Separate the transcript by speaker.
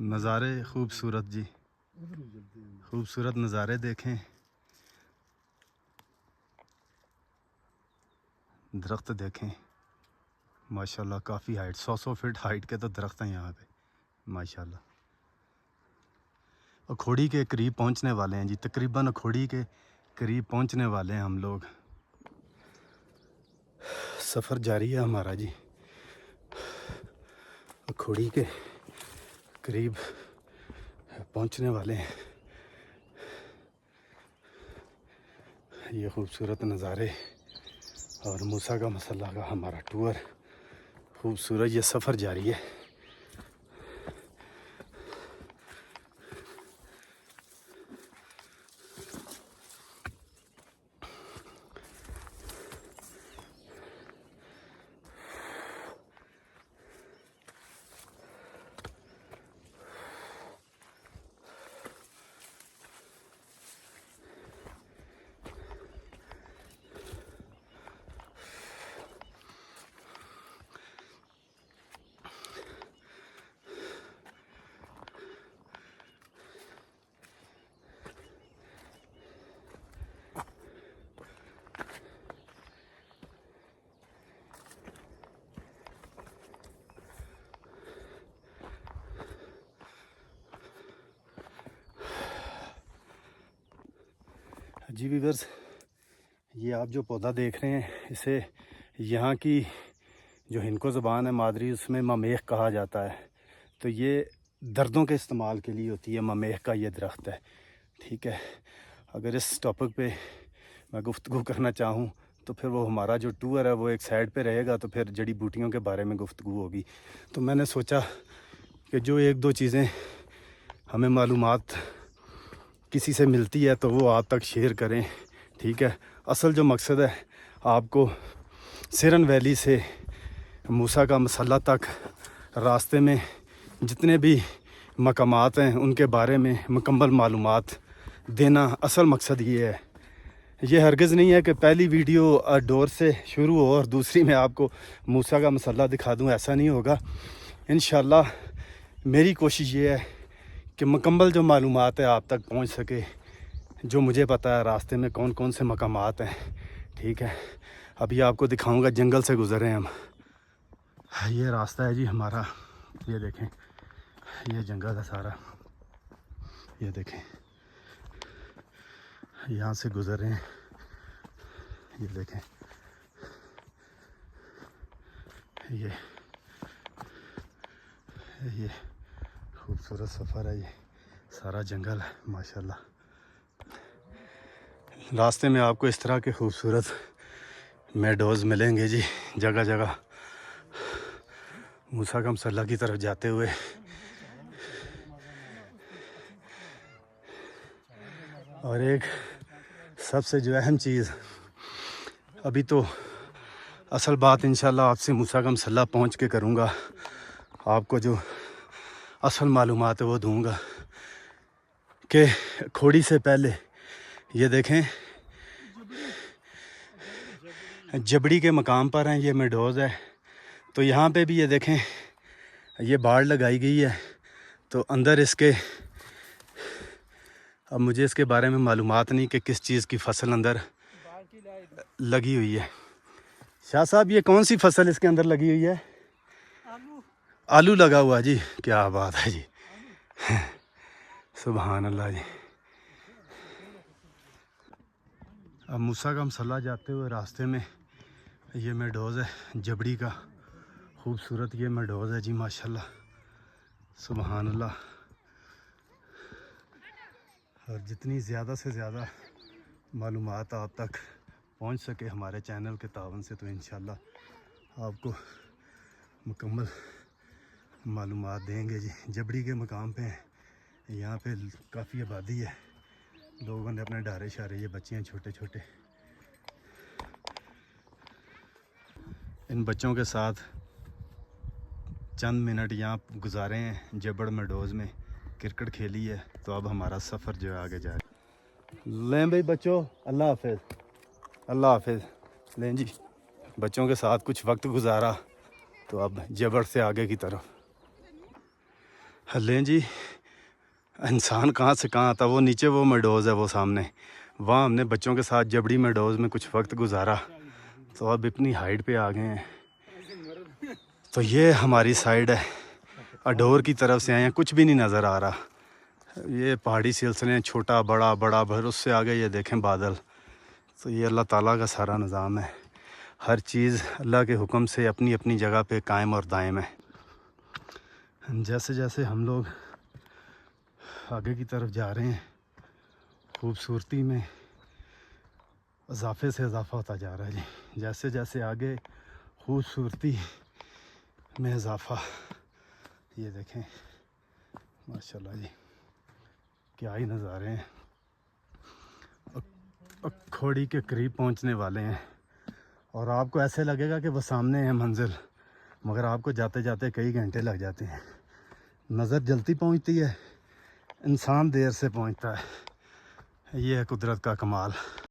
Speaker 1: नज़ारे खूबसूरत जी, खूबसूरत नज़ारे देखें। दरख्त देखें माशाल्लाह, काफ़ी हाइट 100 फीट हाइट के तो दरख्त हैं यहाँ पे माशाल्लाह। अखोड़ी के करीब पहुँचने वाले हैं जी, तकरीबन अखोड़ी के करीब पहुँचने वाले हैं हम लोग। सफ़र जारी है हमारा जी, अखोड़ी के करीब पहुँचने वाले हैं। ये खूबसूरत नज़ारे और मूसा का मसल्ला का हमारा टूर, खूबसूरत ये सफ़र जारी है। जी व्यूअर्स, ये आप जो पौधा देख रहे हैं, इसे यहाँ की जो हिनको ज़बान है मादरी, उसमें ममेख कहा जाता है। तो ये दर्दों के इस्तेमाल के लिए होती है, ममेख का ये दरख्त है। ठीक है, अगर इस टॉपिक पे मैं गुफ्तगू करना चाहूँ तो फिर वो हमारा जो टूर है वो एक साइड पे रहेगा, तो फिर जड़ी बूटियों के बारे में गुफ्तगू होगी। तो मैंने सोचा कि जो एक दो चीज़ें हमें मालूमात किसी से मिलती है तो वो आप तक शेयर करें। ठीक है, असल जो मकसद है, आपको सिरन वैली से मूसा का मसल्ला तक रास्ते में जितने भी मकामात हैं उनके बारे में मुकम्मल मालूमात देना असल मकसद ये है। ये हरगिज़ नहीं है कि पहली वीडियो डोर से शुरू हो और दूसरी में आपको मूसा का मसल्ला दिखा दूं, ऐसा नहीं होगा। इंशाल्लाह मेरी कोशिश ये है कि मुकम्मल जो मालूमात है आप तक पहुंच सके, जो मुझे पता है रास्ते में कौन कौन से मकामात हैं। ठीक है, अभी आपको दिखाऊंगा, जंगल से गुज़रे हैं हम। ये रास्ता है जी हमारा, ये देखें, ये जंगल है सारा, ये देखें, यहाँ से गुज़र रहे हैं, ये देखें, ये खूबसूरत सफ़र है, ये सारा जंगल है माशाल्लाह। रास्ते में आपको इस तरह के खूबसूरत मेडोज़ मिलेंगे जी, जगह जगह मूसा का मसल्ला की तरफ जाते हुए। और एक सबसे जो अहम चीज़, अभी तो असल बात इंशाल्लाह आपसे मूसा का मसल्ला पहुँच के करूँगा, आपको जो असल मालूमात है वो दूँगा। कि खोड़ी से पहले ये देखें, जबड़ी के मकाम पर हैं, ये मेडोज़ है। तो यहाँ पे भी ये देखें, ये बाड़ लगाई गई है। तो अंदर इसके, अब मुझे इसके बारे में मालूमात नहीं कि किस चीज़ की फसल अंदर लगी हुई है। शाह साहब, ये कौन सी फसल इसके अंदर लगी हुई है? आलू। आलू लगा हुआ जी, क्या बात है जी सुभान अल्लाह जी। अब मूसा का मसल्ला जाते हुए रास्ते में ये मेडोज़ है, जबड़ी का खूबसूरत ये मेडोज़ है जी माशाल्लाह, सुभान अल्लाह। और जितनी ज़्यादा से ज़्यादा मालूमात आप तक पहुंच सके हमारे चैनल के तावन से, तो इंशाल्लाह आपको मुकम्मल मालूमात देंगे जी। जबड़ी के मकाम पे हैं, यहाँ पे काफ़ी आबादी है, लोगों ने अपने डारे शारे, ये बच्चे हैं छोटे छोटे, इन बच्चों के साथ चंद मिनट यहाँ गुजारे हैं जबड़ मेडोज़ में, क्रिकेट खेली है। तो अब हमारा सफ़र जो है आगे जा रहा है। लें भाई बच्चों, अल्लाह हाफिज़, अल्लाह हाफिज़। लें जी, बच्चों के साथ कुछ वक्त गुजारा, तो अब जबड़ से आगे की तरफ। लें जी, इंसान कहाँ से कहाँ आता। वो नीचे वो मेडोज़ है, वो सामने, वहाँ हमने बच्चों के साथ जबड़ी मेडोज़ में कुछ वक्त गुजारा, तो अब इतनी हाइट पे आ गए हैं। तो ये हमारी साइड है, अडोर की तरफ से आए हैं, कुछ भी नहीं नज़र आ रहा। ये पहाड़ी सिलसिले छोटा बड़ा बड़ा, फिर उससे आगे ये देखें बादल। तो ये अल्लाह ताला का सारा निज़ाम है, हर चीज़ अल्लाह के हुक्म से अपनी अपनी जगह पे कायम और दायम है। जैसे जैसे हम लोग आगे की तरफ जा रहे हैं, खूबसूरती में इजाफे से इजाफा होता जा रहा है जी। जैसे जैसे आगे खूबसूरती में इजाफा, ये देखें माशाल्लाह जी, क्या ही नज़ारे हैं। खोड़ी के करीब पहुंचने वाले हैं और आपको ऐसे लगेगा कि वो सामने है मंजिल, मगर आपको जाते जाते कई घंटे लग जाते हैं। नज़र जल्दी पहुंचती है, इंसान देर से पहुंचता है। ये है कुदरत का कमाल।